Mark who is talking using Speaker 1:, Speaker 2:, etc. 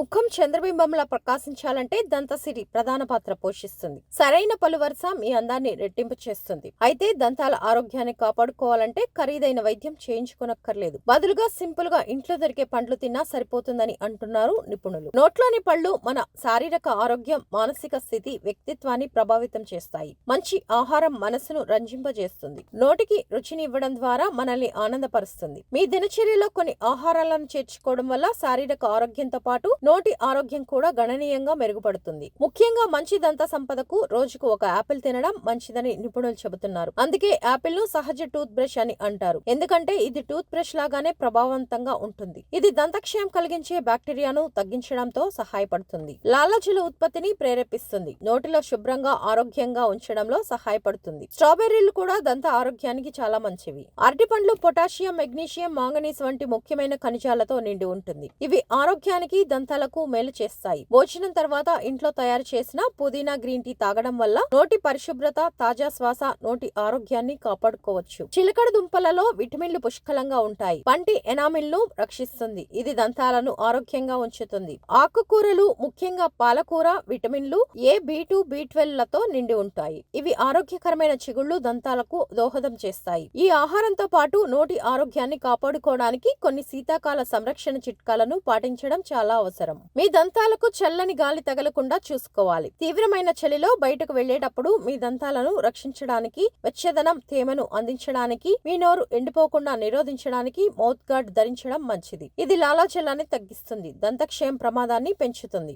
Speaker 1: ముఖం చంద్రబింబంలా ప్రకాశించాలంటే దంతసిరి ప్రధాన పాత్ర పోషిస్తుంది. సరైన పలు వరుస మీ అందాన్ని రెట్టింపు చేస్తుంది. అయితే దంతాల ఆరోగ్యాన్ని కాపాడుకోవాలంటే ఖరీదైన వైద్యం చేయించుకోనక్కర్లేదు. బదులుగా సింపుల్ గా ఇంట్లో దొరికే పండ్లు తిన్నా సరిపోతుందని అంటున్నారు నిపుణులు. నోట్లోని పళ్ళు మన శారీరక ఆరోగ్యం, మానసిక స్థితి, వ్యక్తిత్వాన్ని ప్రభావితం చేస్తాయి. మంచి ఆహారం మనసును రంజింపజేస్తుంది. నోటికి రుచిని ఇవ్వడం ద్వారా మనల్ని ఆనందపరుస్తుంది. మీ దినచర్యలో కొన్ని ఆహారాలను చేర్చుకోవడం వల్ల శారీరక ఆరోగ్యంతో పాటు నోటి ఆరోగ్యం కూడా గణనీయంగా మెరుగుపడుతుంది. ముఖ్యంగా మంచి దంత సంపదకు రోజుకు ఒక యాపిల్ తినడం మంచిదని నిపుణులు చెబుతున్నారు. అందుకే యాపిల్ ను సహజ టూత్ బ్రష్ అని అంటారు. ఎందుకంటే ఇది టూత్ బ్రష్ లాగానే ప్రభావవంతంగా ఉంటుంది. ఇది దంతక్షయం కలిగించే బ్యాక్టీరియాను తగ్గించడంతో సహాయపడుతుంది. లాలాజల ఉత్పత్తిని ప్రేరేపిస్తుంది. నోటిలో శుభ్రంగా ఆరోగ్యంగా ఉంచడంలో సహాయపడుతుంది. స్ట్రాబెర్రీలు కూడా దంత ఆరోగ్యానికి చాలా మంచివి. అరటిపండ్లు పొటాషియం, మెగ్నీషియం, మాంగనీస్ వంటి ముఖ్యమైన ఖనిజాలతో నిండి ఉంటుంది. ఇవి ఆరోగ్యానికి, దంతాలకు మేలు చేస్తాయి. భోజనం తర్వాత ఇంట్లో తయారు చేసిన పుదీనా గ్రీన్ టీ తాగడం వల్ల నోటి పరిశుభ్రత, తాజా శ్వాస, నోటి ఆరోగ్యాన్ని కాపాడుకోవచ్చు. చిలకడ దుంపలలో విటమిన్లు పుష్కలంగా ఉంటాయి. పంటి ఎనామిల్ ను రక్షిస్తుంది. ఇది దంతాలను ఆరోగ్యంగా ఉంచుతుంది. ఆకుకూరలు, ముఖ్యంగా పాలకూర, విటమిన్లు ఏ, B2, B12 లతో నిండి ఉంటాయి. ఇవి ఆరోగ్యకరమైన చిగుళ్ళు దంతాలకు దోహదం చేస్తాయి. ఈ ఆహారంతో పాటు నోటి ఆరోగ్యాన్ని కాపాడుకోవడానికి కొన్ని శీతాకాల సంరక్షణ చిట్కాలను పాటించడం చాలా అవసరం. మీ దంతాలకు చల్లని గాలి తగలకుండా చూసుకోవాలి. తీవ్రమైన చలిలో బయటకు వెళ్లేటప్పుడు మీ దంతాలను రక్షించడానికి, వెచ్చదనం, తేమను అందించడానికి, మీ నోరు ఎండిపోకుండా నిరోధించడానికి మౌత్ గార్డ్ ధరించడం మంచిది. ఇది లాలాజలాన్ని తగ్గిస్తుంది, దంతక్షయం ప్రమాదాన్ని పెంచుతుంది.